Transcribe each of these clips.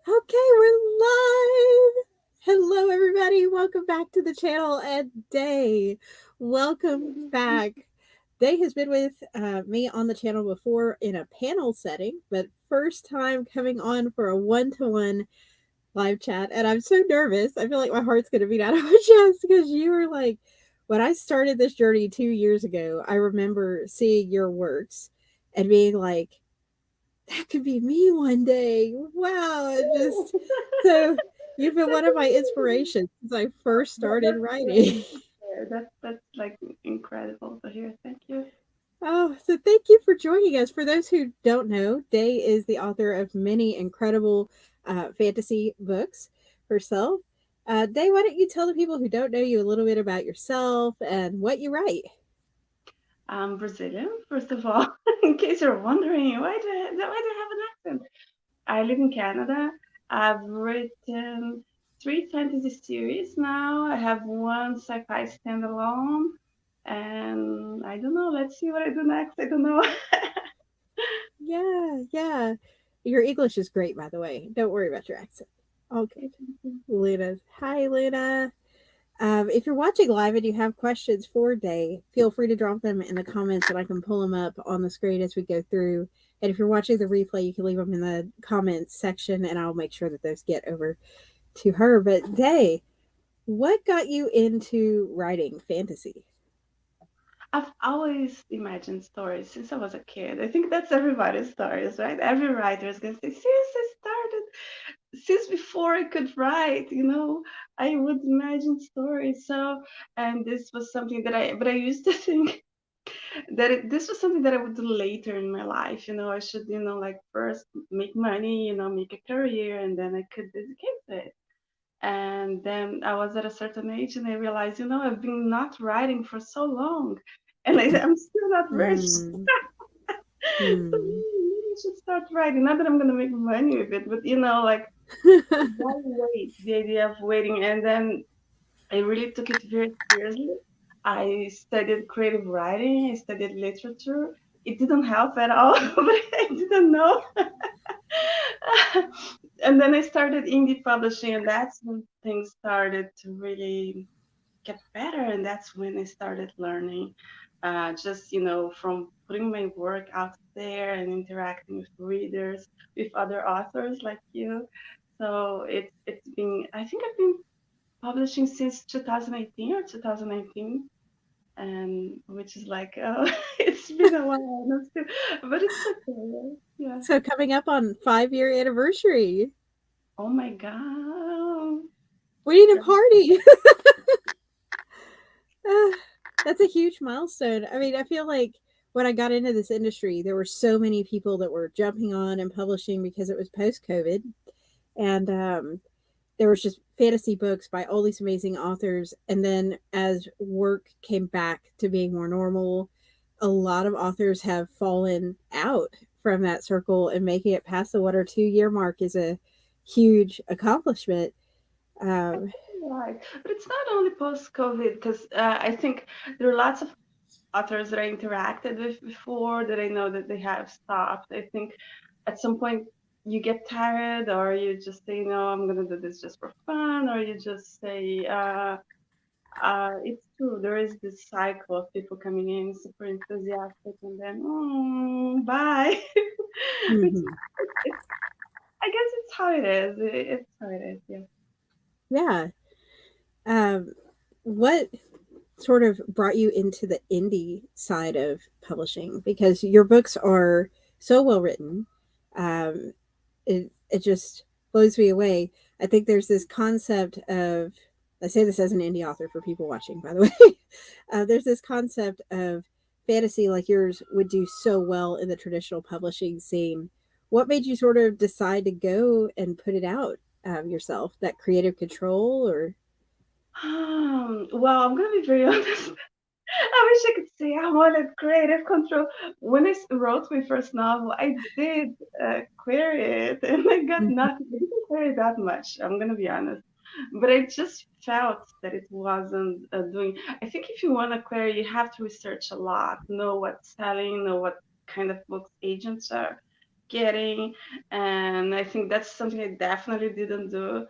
Okay, we're live. Hello, everybody. Welcome back to the channel. And Day, welcome back. Day has been with me on the channel before in a panel setting, but first time coming on for a one-to-one live chat. And I'm so nervous. I feel like my heart's going to beat out of my chest because you were like, when I started this journey 2 years ago, I remember seeing your works and being like, that could be me one day. Wow. And just so you've been one of my inspirations since I first started That's great. writing. That's like incredible to hear. Thank you. Oh, so thank you for joining us. For those who don't know, Day is the author of many incredible fantasy books herself. Day, why don't you tell the people who don't know you a little bit about yourself and what you write? I'm Brazilian, first of all, in case you're wondering why do I have an accent? I live in Canada. I've written three fantasy series now. I have one sci-fi standalone, and I don't know. Let's see what I do next. I don't know. Yeah, yeah. Your English is great, by the way. Don't worry about your accent. All good. Luna's. Hi, Luna. If you're watching live and you have questions for Day, feel free to drop them in the comments and I can pull them up on the screen as we go through. And if you're watching the replay, you can leave them in the comments section and I'll make sure that those get over to her. But Day, what got you into writing fantasy? I've always imagined stories since I was a kid. I think that's everybody's stories, right? Every writer is going to say, since I started, since before I could write, I would imagine stories. So, and this was something but I used to think that this was something that I would do later in my life. I should, like first make money, make a career, and then I could dedicate to it. And then I was at a certain age and I realized, I've been not writing for so long and I'm still not rich. Hmm. So Hmm. maybe I should start writing. Not that I'm going to make money with it, but, like, why wait? The idea of waiting. And then I really took it very seriously. I studied creative writing, I studied literature. It didn't help at all, but I didn't know. And then I started indie publishing, and that's when things started to really get better. And that's when I started learning, just from putting my work out there and interacting with readers, with other authors like you. So it's been, I think I've been publishing since 2018 or 2019, and which is like, it's been a while, not still, but it's okay. Yeah. So coming up on 5-year anniversary. Oh my god. We need a party. Ah, that's a huge milestone. I mean, I feel like when I got into this industry, there were so many people that were jumping on and publishing because it was post COVID. And there was just fantasy books by all these amazing authors. And then as work came back to being more normal, a lot of authors have fallen out from that circle, and making it past the 1 or 2 year mark is a huge accomplishment. Um, Right, but it's not only post-COVID, because I think there are lots of authors that I interacted with before that I know that they have stopped. I think at some point you get tired, or you just say, no, I'm gonna do this just for fun, or you just say, it's true. There is this cycle of people coming in super enthusiastic and then, bye. Which mhm. it's, I guess it's how it is. It's how it is. Yeah. Yeah. Um, what sort of brought you into the indie side of publishing? Because your books are so well written. Um, it just blows me away. I think there's this concept of, I say this as an indie author for people watching, by the way. There's this concept of fantasy like yours would do so well in the traditional publishing scene. What made you sort of decide to go and put it out yourself? That creative control, or Well, I'm gonna be very honest. I wish I could say I wanted creative control. When wrote my first novel, I did query it, and I got Mhm. nothing. I didn't query that much. I'm gonna be honest, but I just felt that it wasn't doing. I think if you want to query, you have to research a lot, know what's selling, know what kind of books agents are getting, and I think that's something I definitely didn't do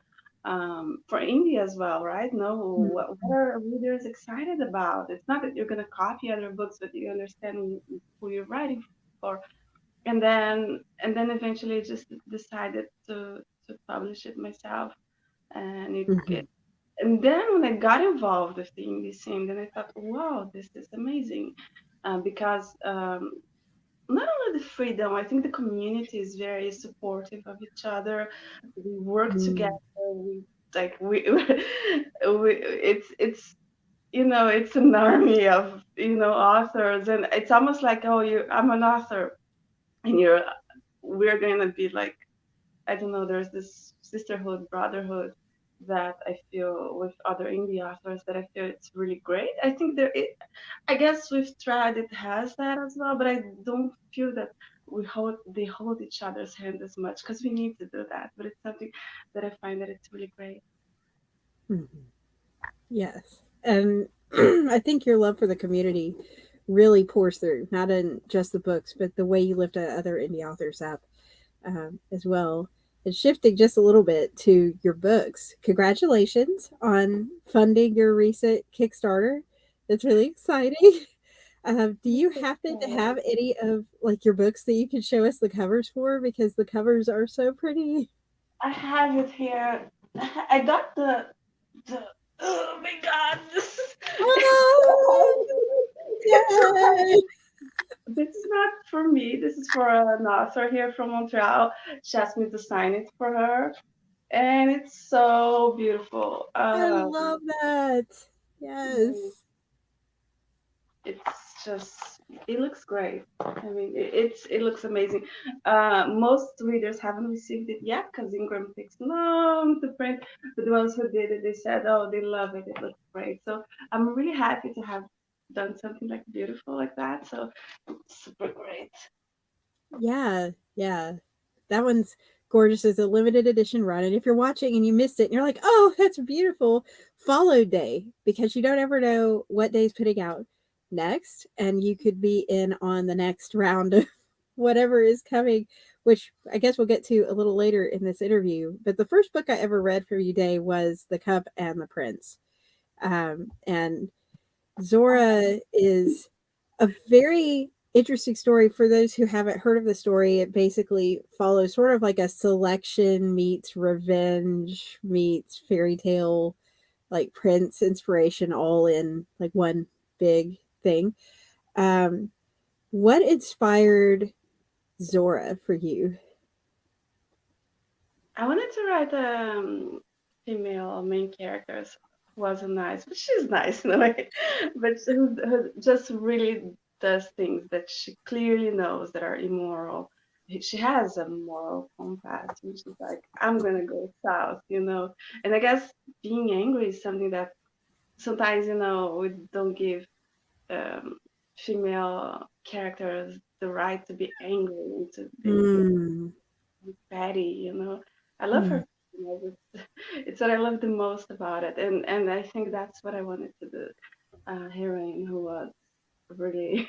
for India as well, right? No, what Mhm. are readers excited about? It's not that you're going to copy other books, but you understand who you're writing for. And then eventually I just decided to publish it myself, and Mhm. and then when I got involved with the indie scene, then I thought, wow, this is amazing, because not only the freedom, I think the community is very supportive of each other. We work together. Mm. We like it's it's an army of authors, and it's almost like, oh, I'm an author, and we're gonna be like, I don't know, there's this sisterhood, brotherhood that I feel with other indie authors that I feel it's really great. I think I guess with Trad it has that as well, but I don't feel that they hold each other's hand as much because we need to do that. But it's something that I find that it's really great. Mhm. Yes. And I think your love for the community really pours through, not in just the books, but the way you lift other indie authors up as well. And shifting just a little bit to your books, congratulations on funding your recent Kickstarter. That's really exciting. Do you happen to have any of like your books that you can show us the covers for? Because the covers are so pretty. I have it here. I got the oh my god, Oh, yay! this is not for me. This is for an author here from Montreal. She asked me to sign it for her, and it's so beautiful. I love that. Mm, Yes. it's just it looks great. I mean, it looks amazing. Most readers haven't received it yet because Ingram takes long to print. But the ones who did it, they said, oh, they love it. It looks great. So I'm really happy to have done something like beautiful like that. So it's super great. Yeah, yeah. That one's gorgeous. It's a limited edition run. And if you're watching and you missed it and you're like, oh, that's beautiful, follow day because you don't ever know what day's putting out next. And you could be in on the next round of whatever is coming, which I guess we'll get to a little later in this interview. But the first book I ever read from you, Day, was The Cup and the Prince. And Zora is a very interesting story for those who haven't heard of the story. It basically follows sort of like a selection meets revenge meets fairy tale, like Prince inspiration, all in like one big thing. Um, what inspired Zora for you? I wanted to write female main characters who wasn't nice, but she's nice in a way. But who just really does things that she clearly knows that are immoral. She has a moral compass, and she's like, I'm gonna go south. And I guess being angry is something that sometimes, we don't give um, female characters the right to be angry and to be Mm, Patty. I love mm, her. It's what I love the most about it, and I think that's what I wanted to do. Heroine who was really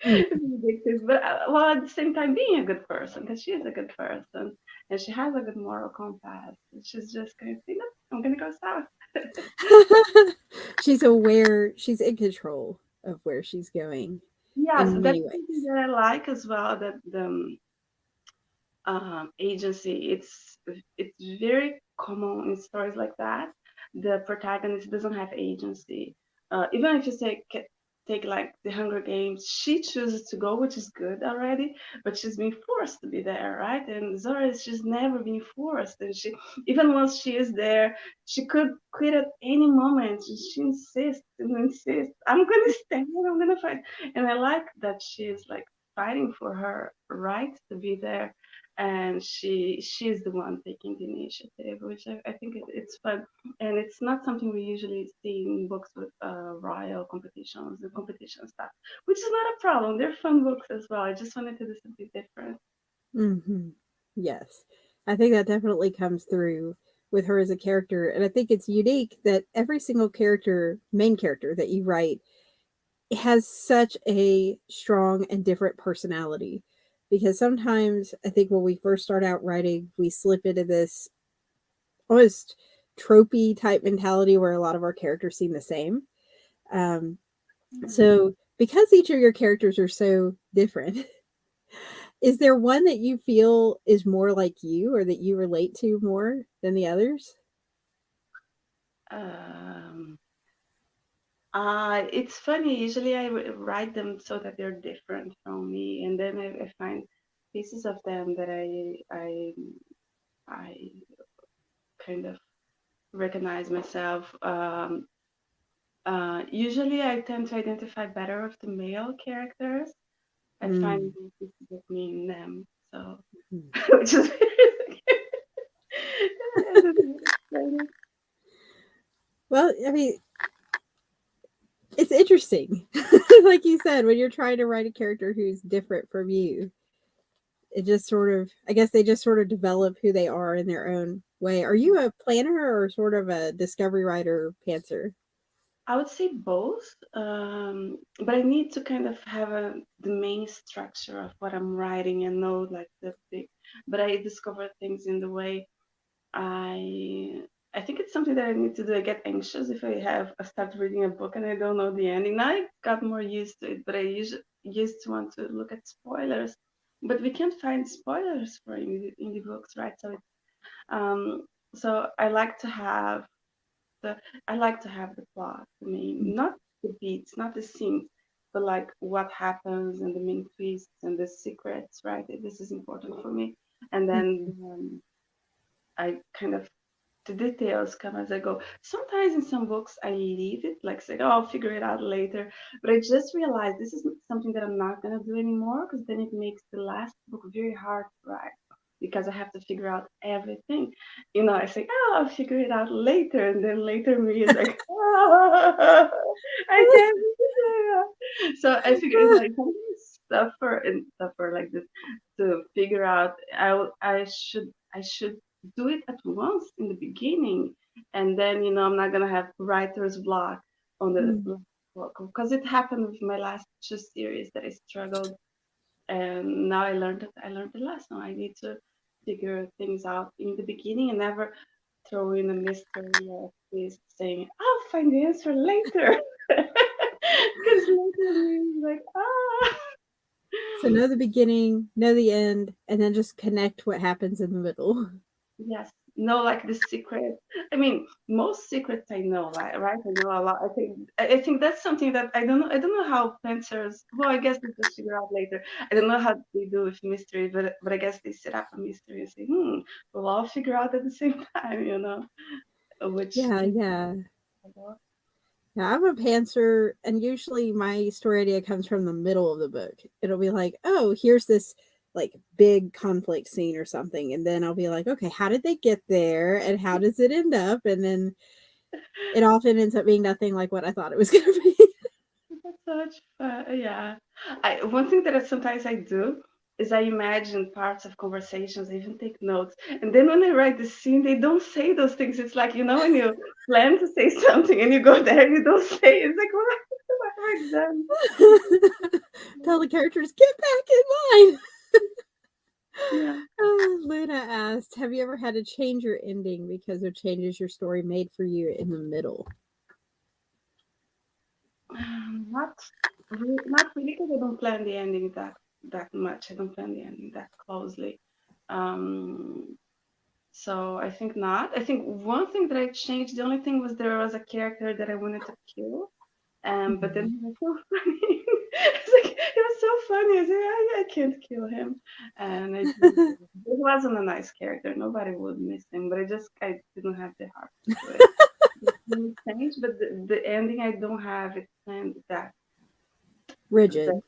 mm. ridiculous, but while at the same time being a good person, because she is a good person and she has a good moral compass. She's just going to say, no, I'm going to go south. She's aware, she's in control of where she's going Yes, in that's many something ways. that I like as well. That the agency. It's very common in stories like that. The protagonist doesn't have agency. Even if you take like the Hunger Games, she chooses to go, which is good already, but she's being forced to be there, right? And Zora is just never being forced, and she even once she is there, she could quit at any moment. She insists and insists. I'm gonna stay. I'm gonna fight, and I like that she's like fighting for her right to be there, and she's the one taking the initiative, which I think it's fun, and it's not something we usually see in books with royal competitions and competition stuff, which is not a problem. They're fun books as well. I just wanted to do something different. Mhm. Yes. I think that definitely comes through with her as a character, and I think it's unique that every single character, main character that you write, has such a strong and different personality. because sometimes I think when we first start out writing, we slip into this almost tropey type mentality where a lot of our characters seem the same. Um, Mhm. so, because each of your characters are so different, is there one that you feel is more like you or that you relate to more than the others? Um, it's funny. Usually, I write them so that they're different from me, and then I find pieces of them that I kind of recognize myself. Usually, I tend to identify better with the male characters. I find Mm. pieces of me in them. So, Mm. which is I don't know how to explain it. Well, I mean, it's interesting. Like you said, when you're trying to write a character who's different from you, it just sort of, I guess they just sort of develop who they are in their own way. Are you a planner or sort of a discovery writer pantser? I would say both, but I need to kind of have the main structure of what I'm writing and know like the big. But I discover things in the way I. I think it's something that I need to do. I get anxious if I start reading a book and I don't know the ending. Now I got more used to it, but I used to want to look at spoilers, but we can't find spoilers for indie books, right? Um, so I like to have the I like to have the plot. I mean, not the beats, not the scenes, but like what happens and the main twists and the secrets, right? This is important for me. And then I kind of the details come as I go. Sometimes in some books I leave it, like say, oh, I'll figure it out later. But I just realized this is something that I'm not gonna do anymore because then it makes the last book very hard to write because I have to figure out everything. I say, oh, I'll figure it out later, and then later me is like, oh, I can't figure it out. So I figure it's like something suffer and suffer like this to figure out. I should do it at once in the beginning, and then I'm not gonna have writer's block on the Mm. last book because it happened with my last two series that I struggled, and now I learned the lesson. I need to figure things out in the beginning and never throw in a mystery or twist saying I'll find the answer later, because later means like So know the beginning, know the end, and then just connect what happens in the middle. yes, know like the secret. I mean, most secrets I know, right? I know a lot. I think that's something that I don't know how fencers. Well, I guess they just figure out later. I don't know how they do with mystery, but I guess they set up a mystery and say, we'll all figure out at the same time, which Yeah, can. yeah. Yeah, I'm a pantser, and usually my story idea comes from the middle of the book. It'll be like, oh, here's this like big conflict scene or something, and then I'll be like, okay, how did they get there, and how does it end up? And then it often ends up being nothing like what I thought it was going to be. That's so much fun. Yeah. One thing that sometimes I do is I imagine parts of conversations, I even take notes. And then when I write the scene, they don't say those things. It's like, when you plan to say something and you go there and you don't say it. It's like, what have I done? Tell the characters get back in line. Yeah. Luna asked, "Have you ever had to change your ending because of changes your story made for you in the middle?" Not not really, because I don't plan the ending that much. I don't plan the ending that closely. Um, So I think not. I think one thing that I changed, the only thing was there was a character that I wanted to kill, but then Mhm. he was so funny. It's like it was so funny. I said, I can't kill him, and I just it wasn't a nice character. Nobody would miss him, but I didn't have the heart to do it. It changed, but the ending I don't have it planned that Rigid.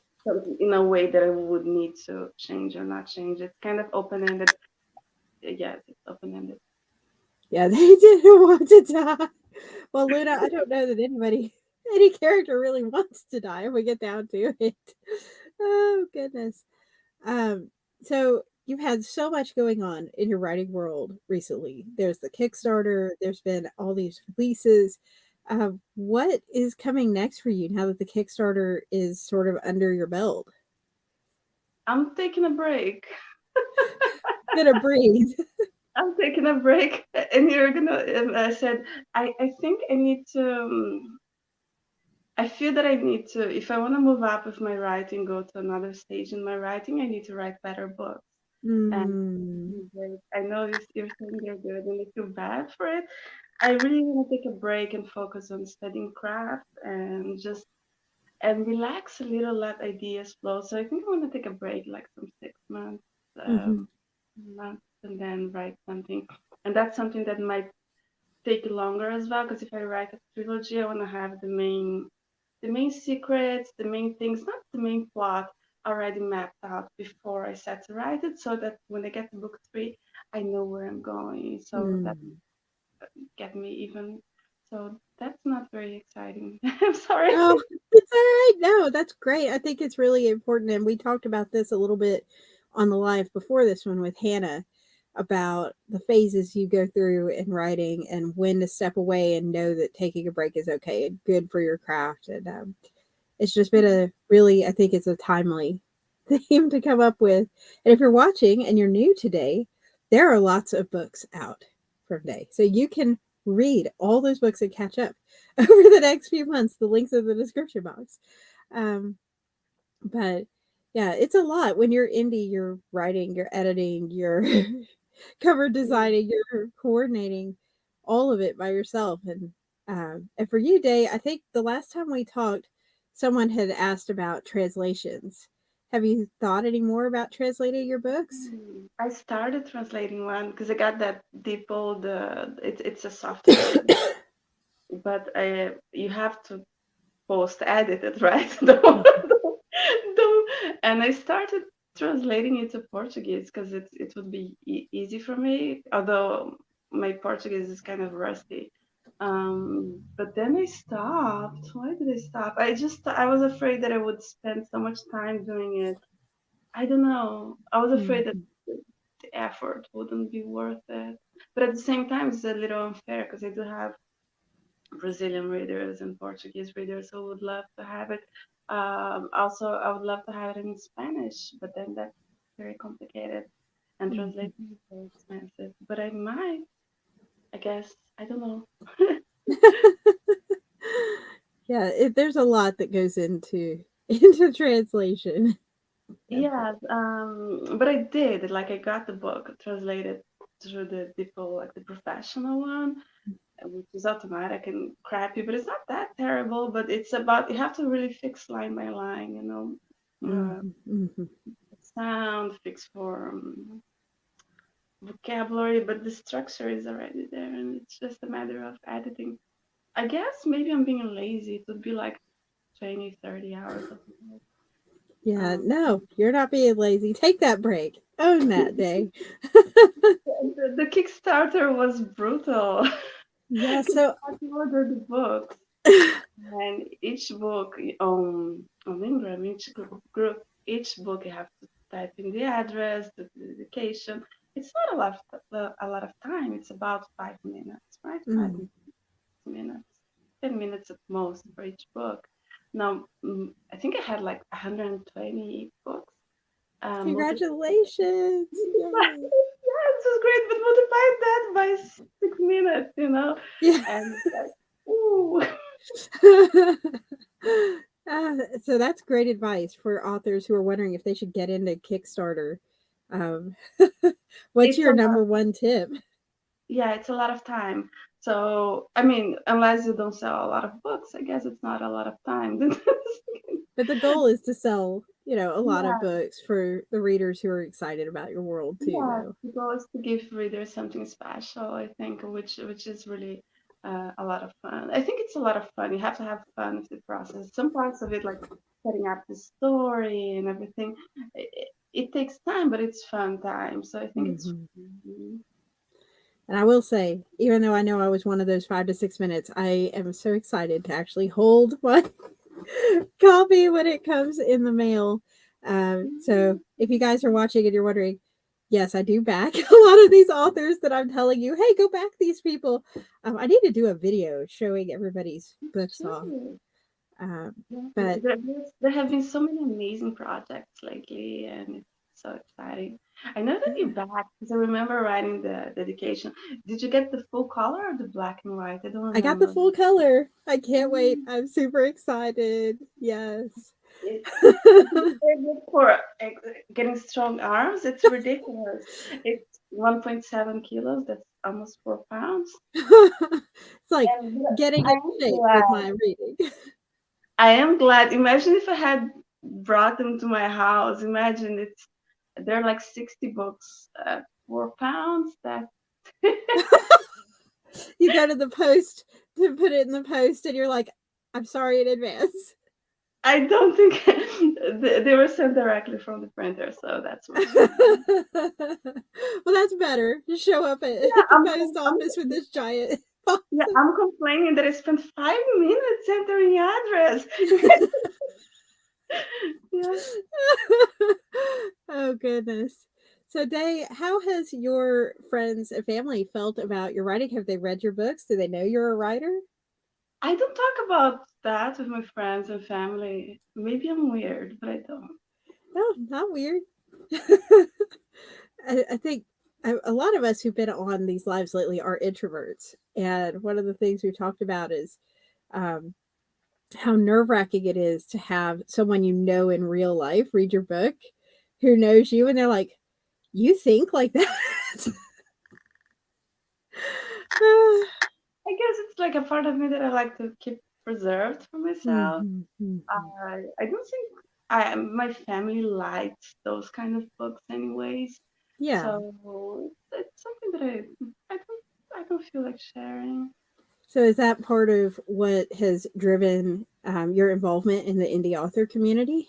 in a way that I would need to change or not change. It's kind of open ended. Yes, it's open ended. Yeah, they didn't want to die. Well, Luna, I don't know that any character really wants to die if we get down to it. Oh, goodness. Um, so you've had so much going on in your writing world recently. There's the Kickstarter, there's been all these releases. What is coming next for you now that the Kickstarter is sort of under your belt? I'm taking a break. Gonna breathe. I'm taking a break, and you're gonna. And I said, I think I need to. I feel that I need to, if I want to move up with my writing, go to another stage in my writing, I need to write better books. And Mm, I know you're saying they're good, and I feel bad for it. I really want to take a break and focus on studying craft and just and relax a little, let ideas flow. So I think I want to take a break, like some 6 months, hmm months, and then write something. And that's something that might take longer as well, because if I write a trilogy, I want to have the main secrets, the main things, not the main plot, already mapped out before I set to write it, so that when I get to book three, I know where I'm going. So that mm. get me even. So that's not very exciting. I'm sorry. Oh, it's all right. No, that's great. I think it's really important. And we talked about this a little bit on the live before this one with Hannah about the phases you go through in writing and when to step away and know that taking a break is okay and good for your craft. And it's just been a really, I think it's a timely theme to come up with. And if you're watching and you're new today, there are lots of books out from Day. So you can read all those books and catch up over the next few months. The links in the description box. Um, but yeah, it's a lot when you're indie, you're writing, you're editing, you're cover designing, you're coordinating all of it by yourself. And for you, Day, I think the last time we talked, someone had asked about translations. Have you thought any more about translating your books? I started translating one because I got that DeepL. It's a software, but you have to post edit it, right? And I started translating it to Portuguese because it would be easy for me, although my Portuguese is kind of rusty. But then I stopped. Why did I stop? I was afraid that I would spend so much time doing it. I don't know. I was afraid that Mhm. the effort wouldn't be worth it. But at the same time, it's a little unfair because I do have Brazilian readers and Portuguese readers who would love to have it. Also, I would love to have it in Spanish, but then that's very complicated and Mhm. translating is very expensive. But I might, I guess, I don't know. Yeah, there's a lot that goes into into translation. Yes, but I did. Like, I got the book translated through the DeepL, like the professional one, which is automatic and crappy, but it's not that terrible. But it's about you have to really fix line by line, Mhm, mhm. sound, fix for vocabulary, but the structure is already there, and it's just a matter of editing. I guess maybe I'm being lazy. It would be like 20, 30 hours of work. Yeah, Um, no, you're not being lazy. Take that break. Own that Day. the Kickstarter was brutal. Yeah, 'Cause so I had to order the books, and each book on Ingram, group, each book you have to type in the address, the dedication. It's not a lot of time. It's about 5 minutes, right? Five mm, minutes, 10 minutes at most for each book. Now, I think I had like 120 books. Multiple. congratulations. Yay. Yeah, this is great, but multiply that by 6 minutes, Yeah. and like, ooh. So that's great advice for authors who are wondering if they should get into Kickstarter. Um, what's It's a your lot. number one tip? Yeah, it's a lot of time. So, I mean, unless you don't sell a lot of books, I guess it's not a lot of time. But the goal is to sell, a lot of Yeah, books for the readers who are excited about your world too, yeah. though. The goal is to give readers something special, I think, which is really a lot of fun. I think it's a lot of fun. You have to have fun with the process. Some parts of it, like setting up the story and everything, it takes time, but it's fun time. So I think it's. Hmm. And I will say, even though I know I was one of those 5 to 6 minutes, I am so excited to actually hold my copy when it comes in the mail. So if you guys are watching and you're wondering, yes, I do back a lot of these authors that I'm telling you, hey, go back these people. I need to do a video showing everybody's books off. Sure. Um, Yeah, but there have been so many amazing projects lately, and it's so exciting. I know that you're yeah, back because I remember writing the dedication. Did you get the full color or the black and white? I don't I got the remember. full color. I can't wait. Mm, I'm super excited. Yes. It, it's very good for getting strong arms. It's ridiculous. It's 1.7 kilos. That's almost 4 pounds. It's like And getting I in am shape with glad. my reading. I am glad. Imagine if I had brought them to my house. Imagine they're like 60 books at 4 pounds. That You go to the post to put it in the post, and you're like, I'm sorry in advance. I don't think they were sent directly from the printer, so that's much easier. Well, that's better. Just show up Yeah, at the post office with this giant box. yeah, I'm complaining that I spent 5 minutes entering the address. Yeah. Oh goodness. So Day, how has your friends and family felt about your writing? Have they read your books? Do they know you're a writer? I don't talk about that with my friends and family. Maybe I'm weird, but I don't. No, not weird. I think a lot of us who've been on these lives lately are introverts. And one of the things we've talked about is um, how nerve wracking it is to have someone you know in real life read your book who knows you and they're like, you think like that? I guess it's like a part of me that I like to keep preserved for myself. Mhm, mhm. I don't think my family likes those kind of books anyways. Yeah. So it's something that I don't feel like sharing. So is that part of what has driven your involvement in the indie author community?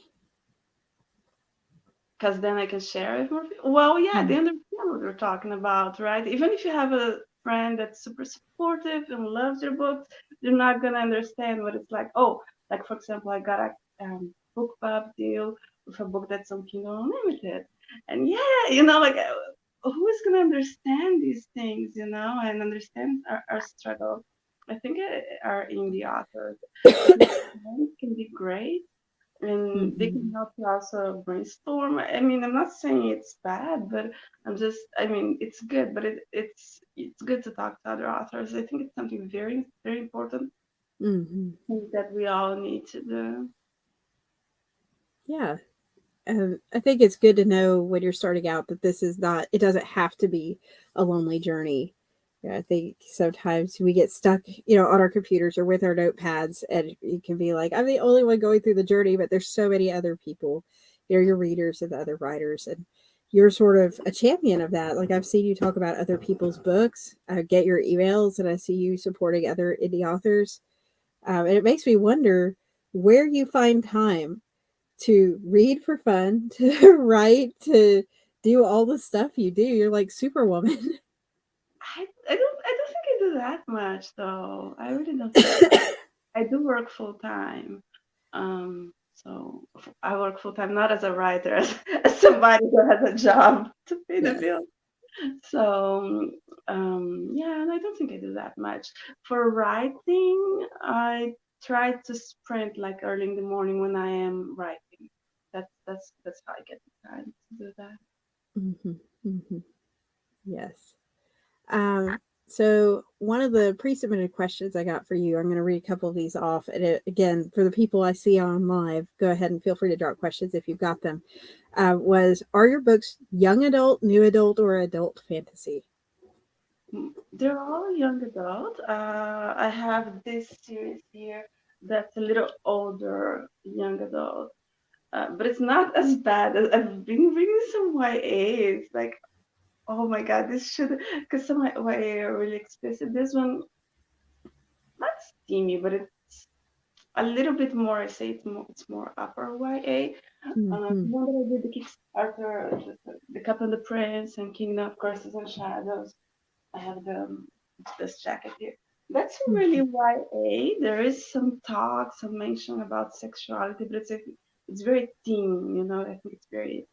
Because then I can share it with more people. Well, yeah, they Mm. understand what we're talking about, right? Even if you have a friend that's super supportive and loves your books, they're not gonna understand what it's like. Oh, like for example, I got a book club deal with a book that's on Kindle Unlimited, and yeah, like who is gonna understand these things, and understand our struggle? I think our indie authors because friends can be great and they can Mhm. help you also brainstorm. I mean, I'm not saying it's bad, but I mean, it's good, but it's good to talk to other authors. I think it's something very, very important Mhm. that we all need to do. Yeah. I think it's good to know when you're starting out that this is not, it doesn't have to be a lonely journey. Yeah, I think sometimes we get stuck, on our computers or with our notepads, and it can be like, I'm the only one going through the journey, but there's so many other people, your readers and the other writers. And you're sort of a champion of that. Like I've seen you talk about other people's books, I get your emails, and I see you supporting other indie authors. And it makes me wonder where you find time to read for fun, to write, to do all the stuff you do. You're like Superwoman. I don't think I do that much though. I really don't think so. I do work full time. So I work full time not as a writer, as somebody who has a job to pay the Yes. bill. So, yeah, and I don't think I do that much. For writing, I try to sprint like early in the morning when I am writing. That's how I get the time to do that. Hmm. Hmm. Yes. So one of the pre-submitted questions I got for you, I'm going to read a couple of these off. And again, for the people I see on live, go ahead and feel free to drop questions if you've got them. Are your books young adult, new adult, or adult fantasy? They're all young adult. I have this series here that's a little older young adult, but it's not as bad as I've been reading some YA. It's like, oh my god, this should because some YA are really explicit. This one not steamy, but it's a little bit more. I say it's more upper YA. The Hmm. one that I did the Kickstarter, the Cup and the Prince, and Kingdom of Curses and Shadows. I have this jacket here. That's really Hmm. YA. There is some talk, some mention about sexuality, but it's very teen. I think it's very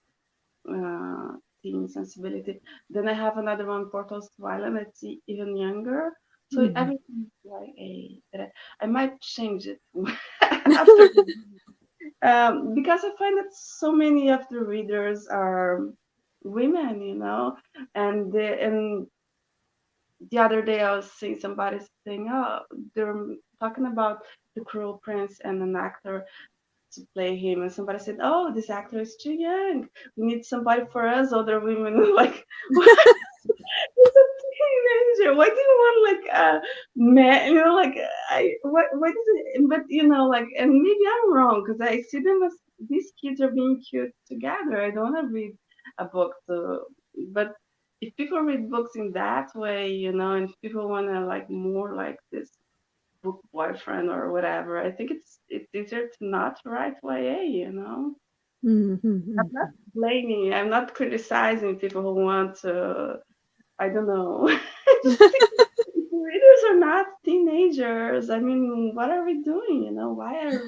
uh, teen sensibility. Then I have another one, Portals to Island. It's even younger. So Mhm. everything is YA. That I might change it after, because I find that so many of the readers are women, and the other day I was seeing somebody saying, oh, they're talking about the Cruel Prince and an actor to play him, and somebody said, oh, this actor is too young. We need somebody for us older women. Like, he's a teenager. Why do you want like a man? Like why does it? But like, and maybe I'm wrong because I see them as these kids are being cute together. I don't want to read a book to, but if people read books in that way, and if people want to like more like this book boyfriend or whatever, I think it's easier to not write YA. I'm not Mhm. blaming. I'm not criticizing people who want to. I don't know. I just think readers are not teenagers. I mean, what are we doing? Why are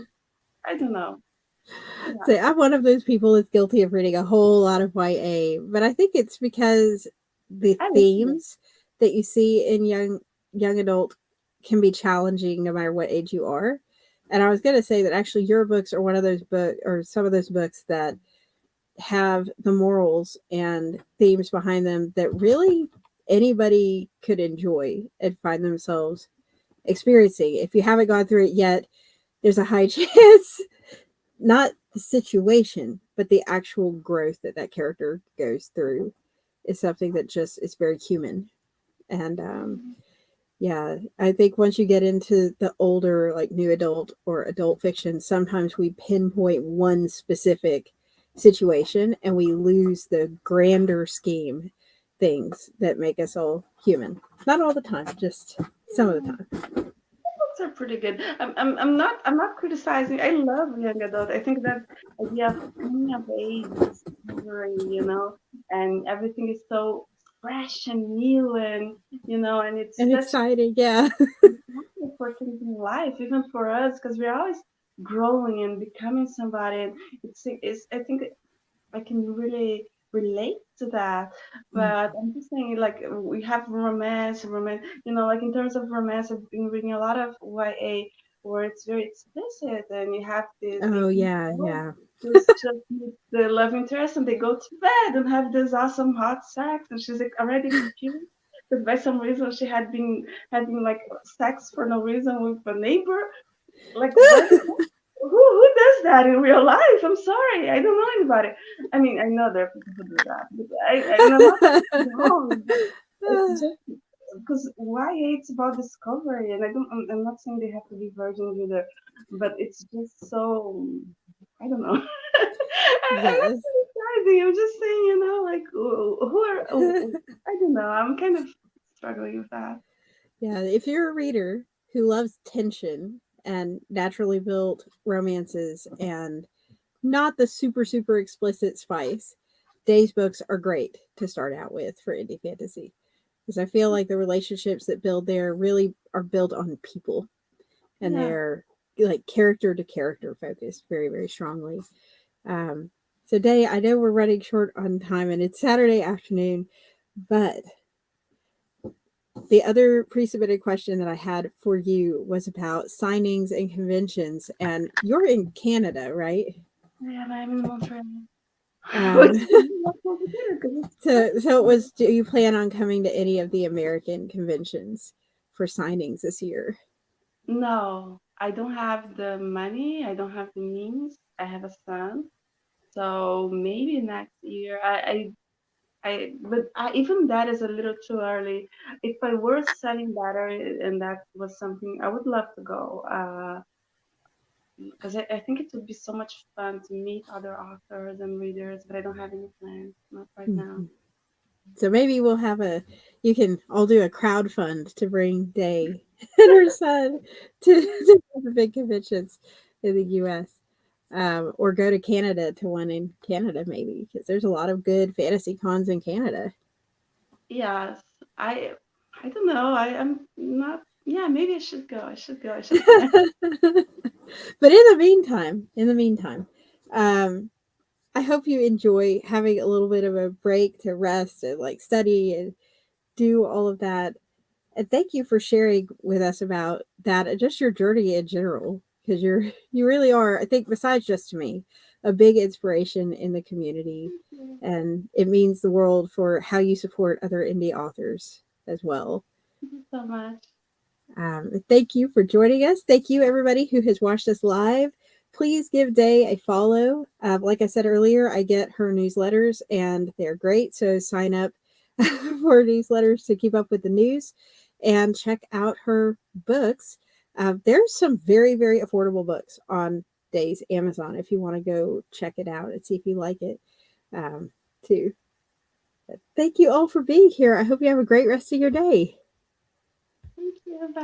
I don't know. Yeah, So I'm one of those people that's guilty of reading a whole lot of YA, but I think it's because the I love it. themes that you see in young adult can be challenging no matter what age you are. And I was going to say that actually your books are one of those book or some of those books that have the morals and themes behind them that really anybody could enjoy and find themselves experiencing. If you haven't gone through it yet, there's a high chance not the situation, but the actual growth that that character goes through is something that just is very human. And yeah, I think once you get into the older, like new adult or adult fiction, sometimes we pinpoint one specific situation and we lose the grander scheme things that make us all human. Not all the time, just some of the Yeah, time. books are pretty good. I'm not criticizing. I love young adult. I think that idea of coming of age, discovery, and everything is so fresh and new, and it's And such exciting, yeah. important for things in life, even for us, because we're always growing and becoming somebody. And it's I think I can really relate to that. But I'm just saying, like, we have romance, like in terms of romance, I've been reading a lot of YA where it's very explicit, and you have the Oh, yeah, hero yeah. who's just with the love interest, and they go to bed and have this awesome hot sex, and she's like already confused. Because by some reason she had been having like sex for no reason with a neighbor. Like, where did who does that in real life? I'm sorry, I don't know anybody. I mean, I know there are people who do that, but and I'm not saying it's wrong, but it's just because why it's about discovery, and I'm not saying they have to be virgins either, but it's just so I don't know. I'm not Yes. criticizing. I'm just saying, like who are I don't know. I'm kind of struggling with that. Yeah, if you're a reader who loves tension and naturally built romances and not the super explicit spice, Day's books are great to start out with for indie fantasy because I feel like the relationships that build there really are built on people and Yeah. they're like character to character focused very strongly. Um, so Day, I know we're running short on time and it's Saturday afternoon, but the other pre-submitted question that I had for you was about signings and conventions, and you're in Canada, right? Yeah, I'm in Montreal. Which Um, is more complicated because it's so it was. Do you plan on coming to any of the American conventions for signings this year? no, I don't have the money. I don't have the means. I have a son, so maybe next year. Even that is a little too early. If I were studying better and that was something I would love to go, because I think it would be so much fun to meet other authors and readers, but I don't have any plans, not right now. Mhm. So maybe we'll have a. You can all do a crowd fund to bring Day and her son to the big conventions in the U.S. Or go to Canada to one in Canada, maybe because there's a lot of good fantasy cons in Canada. Yes, I I don't know. I'm not. Yeah, maybe I should go. I should go. I should plan. But in the meantime, um, I hope you enjoy having a little bit of a break to rest and like study and do all of that. And thank you for sharing with us about that and just your journey in general, because you really are, I think, besides just to me, a big inspiration in the community, Thank you. and it means the world for how you support other indie authors as well. Thank you so much. Thank you for joining us. Thank you, everybody who has watched us live. Please give Day a follow. Like I said earlier, I get her newsletters and they're great. So sign up for newsletters to keep up with the news and check out her books. There's some very, very affordable books on Day's Amazon if you want to go check it out and see if you like it um, too. Thank you all for being here. I hope you have a great rest of your day. Thank you. Bye.